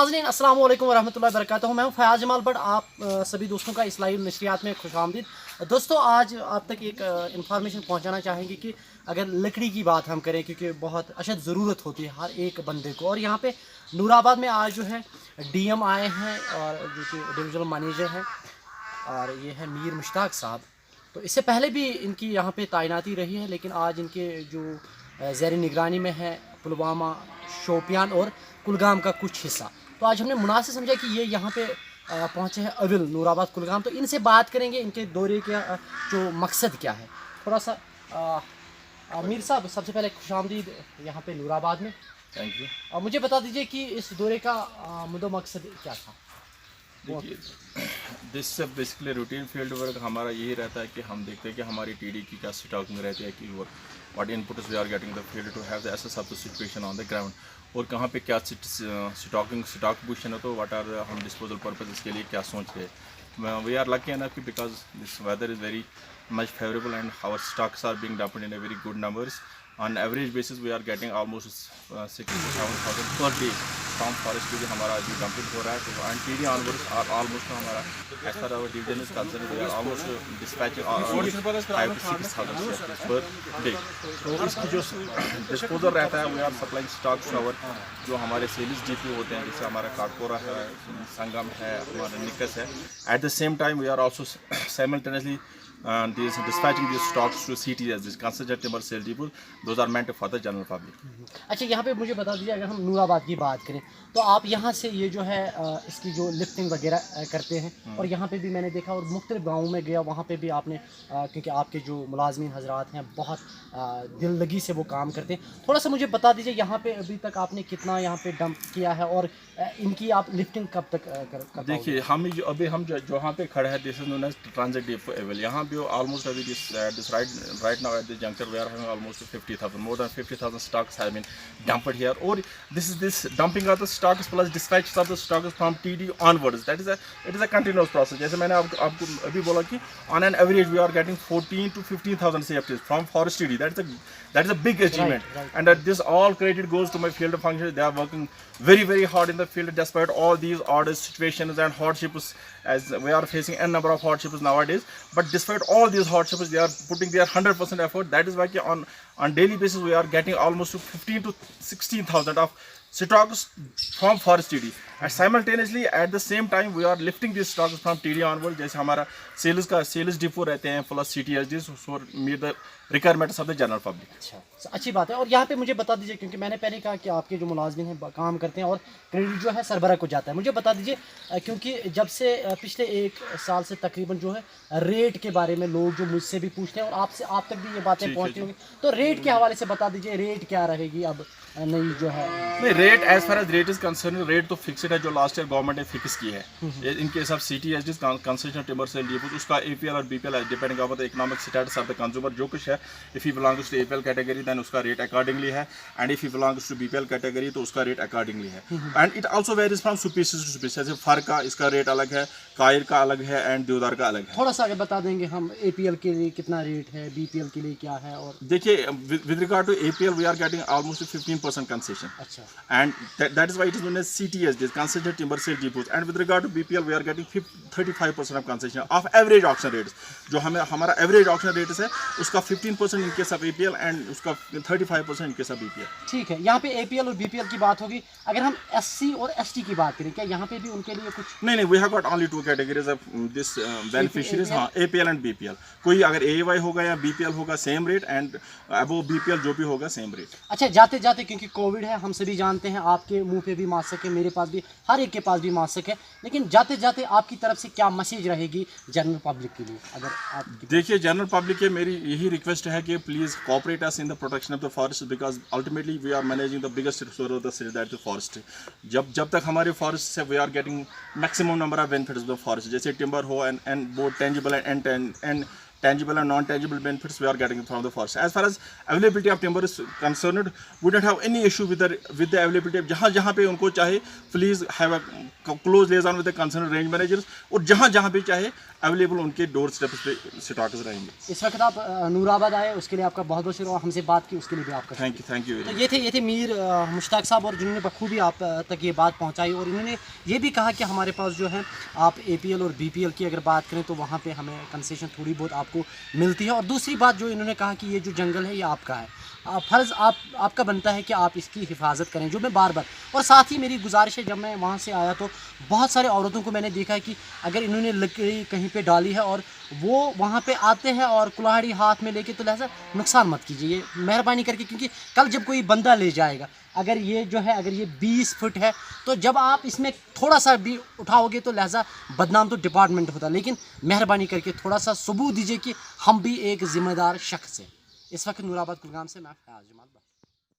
नाज़रीन अस्सलाम वालेकुम वरहमतुल्लाहि वबरकातुहू। मैं हूं फ़याज़ जमाल बट आप सभी दोस्तों का इस लाइव नशरियात में खुशामदीद। दोस्तों आज आप तक एक इंफॉर्मेशन पहुंचाना चाहेंगे कि अगर लकड़ी की बात हम करें, क्योंकि बहुत अशद ज़रूरत होती है हर एक बंदे को, और यहाँ पे नूराबाद में आज जो है डीएम आए हैं और जो कि डिविजनल मैनेजर हैं, और ये है मीर मुश्ताक साहब। तो इससे पहले भी इनकी यहाँ पे तैनाती रही है, लेकिन आज इनके जो ज़ेर निगरानी में है पुलवामा, शोपियान और कुलगाम का कुछ हिस्सा। तो आज हमने मुनासिब समझा कि ये यहाँ पे पहुँचे हैं अविल, नूराबाद, कुलगाम। तो इनसे बात करेंगे इनके दौरे का जो मकसद क्या है। थोड़ा सा मीर साहब, सबसे पहले खुशामदीद यहाँ पे नूराबाद में। Thank you. मुझे बता दीजिए कि इस दौरे का मुद्दा मकसद क्या था। देखिए, this basically routine field work हमारा यही रहता है कि हम देखते हैं कि हमारी टीडी की क्या स्टॉकिंग रहती है, कि what inputs we are getting the field to have the assess of the situation on the ground, और कहाँ पे क्या स्टॉक पोजिशन है, तो व्हाट आर हम डिस्पोजल पर्पज के लिए क्या सोच रहे हैं। We are lucky enough because this weather is very much favourable and our stocks are being dumped in a very good numbers. On average basis we are getting almost 67,000 per day from forest to हमारा अभी dumping हो रहा है। तो and TD onwards are almost हमारा as far our division is concern we are almost dispatching 5 to 6,000 per day. तो इसकी जो डिस्पोजल रहता है we are supplying stocks to our जो हमारे सेल्स डीपी होते हैं, जैसे हमारा काटपोरा है, संगम है, हमारा निकस है। At the same time we are also simultaneously dispatching these stocks to CTS, this concentrated timber sale depots. Those are meant for the general public. अच्छा, यहाँ पे मुझे बता दीजिए, अगर हम नूराबाद की बात करें तो आप यहाँ से ये जो है इसकी जो लिफ्टिंग वगैरह करते हैं, और यहाँ पे भी मैंने देखा और मुख्तलिफ गाँवों में गया, वहाँ पे भी आपने क्योंकि आपके जो मुलाजमीन हजरात हैं बहुत दिल लगी से वो काम करते हैं। थोड़ा सा मुझे बता दीजिए यहाँ पे अभी तक आपने कितना यहाँ पे डंप किया है, और इनकी आप लिफ्टिंग कब तक कर देखिए, हम जहाँ पे खड़े हैं, this is known as transit depot एवल। यहाँ भी ऑलमोस्ट अभी this right now at the junction we are having almost 50,000, more than 50,000 stocks have been dumped here, or this dumping of the stocks plus dispatch of the stocks from TD onwards, it is a continuous process. जैसे मैंने आपको अभी बोला कि on an average we are getting 14 to 15,000 CFTs from forest TD. That is a big achievement, right. And this all credit goes to my field functionaries. They are working very hard in the field despite all these odd situations and hardships, as we are facing a number of hardships nowadays. But despite all these hardships, they are putting their 100% effort. That is why on daily basis we are getting almost 15 to 16,000 of stocks from forest TD, and simultaneously at the same time we are lifting these stocks from TD onward. जैसे हमारा sales depot रहते हैं plus CTSDs for meet the requirements of the general public. अच्छा, अच्छी बात है। और यहाँ पे मुझे बता दीजिए, क्योंकि मैंने पहले कहा कि आपके जो मुलाजमिन हैं काम करते हैं और क्रेडिट जो है सरबराह को जाता है, मुझे बता दीजिए क्योंकि जब से पिछले 1 साल से तकरीबन जो है रेट के बारे में लोग जो मुझसे भी पूछते हैं और आप तक भी ये बातें पहुँचती होंगी, तो रेट के हवाले से बता दीजिए, रेट क्या रहेगी अब नई जो है। नहीं, rate as far as rate is concern, rate तो फिक्स्ड है जो लास्ट ईयर गवर्नमेंट ने फिक्स की है। इनके हिसाब CTSDs concessional timber sale depots, उसका APL और BPL depending on the economic status of the consumer, जो कुछ है। If he belongs to APL category then उसका रेट अकॉर्डिंगली है, and if he belongs to BPL category तो उसका rate accordingly है। And it also varies from species to species, जैसे fir का इसका रेट अलग है, कायर का अलग है, एंड देवदार का अलग है। थोड़ा सा अगर बता देंगे हम APL के लिए कितना रेट है, BPL के लिए क्या है। और देखिए, with regard to APL we are getting almost 15% concession, and that is why it is known as CTSDs, concentrated timber sale depots. And with regard to BPL we are getting 35% of concession of average auction rates. जो हमारा average auction rates है उसका 15% in case of APL and उसका 35% in case of BPL. ठीक है, यहाँ पे APL और BPL की बात होगी। अगर हम SC और ST की बात करें, क्या यहाँ पे भी उनके लिए कुछ? नहीं, we have got only 2 categories of this beneficiaries, हाँ, APL and BPL. कोई अगर AY होगा या BPL होगा same rate, and above BPL जो भी होगा same rate. अच्छा, जाते जाते क्योंकि कोविड है, हम सभी जानते हैं, आपके मुंह पे भी मास्क है, मेरे पास भी, हर एक के पास भी मास्क है, लेकिन जाते जाते आपकी तरफ से क्या मैसेज रहेगी जनरल पब्लिक के लिए? अगर आप देखिए, जनरल पब्लिक के मेरी यही रिक्वेस्ट है कि please cooperate us in the protection of the forest, because ultimately we are managing the biggest resource of the state, that the forest. जब तक हमारे फॉरेस्ट से we are getting maximum number of benefits of the forest, जैसे timber हो and both tangible and tangible and non-tangible benefits we are getting from the forest. As far as availability of timber is concerned, we don't have any issue with the availability of जहाँ पे उनको चाहे please have a close liaison with the concerned range managers, और जहाँ पे चाहे available उनके door steps पे स्टॉक्स रहेंगे। इस वक्त आप नूराबाद आए, उसके लिए आपका बहुत बहुत शुक्रिया, और हमसे बात की उसके लिए भी आपका थैंक यू। तो ये थे मीर मुश्ताक साहब, और जिन्होंने बखूबी आप तक ये बात पहुंचाई, और इन्होंने ये भी कहा कि हमारे पास जो है आप APL और BPL की अगर बात करें तो वहाँ पे हमें कंसेशन थोड़ी बहुत आपको मिलती है। और दूसरी बात जो इन्होंने कहा कि ये जो जंगल है ये आपका है, फ़र्ज़ आपका बनता है कि आप इसकी हिफाजत करें, जो मैं बार, और साथ ही मेरी गुजारिश है, जब मैं वहाँ से आया तो बहुत सारे औरतों को मैंने देखा है कि अगर इन्होंने लकड़ी कहीं पे डाली है और वो वहाँ पे आते हैं और कुल्हाड़ी हाथ में लेके, तो लिहाजा नुकसान मत कीजिए ये मेहरबानी करके, क्योंकि कल जब कोई बंदा ले जाएगा, अगर ये जो है अगर ये 20 फुट है, तो जब आप इसमें थोड़ा सा भी उठाओगे तो लिहाजा बदनाम तो डिपार्टमेंट होता, लेकिन मेहरबानी करके थोड़ा सा सबूत दीजिए कि हम भी एक ज़िम्मेदार शख्स हैं। इस वक्त नूराबाद कुलगाम से मैं फयाज जमाल।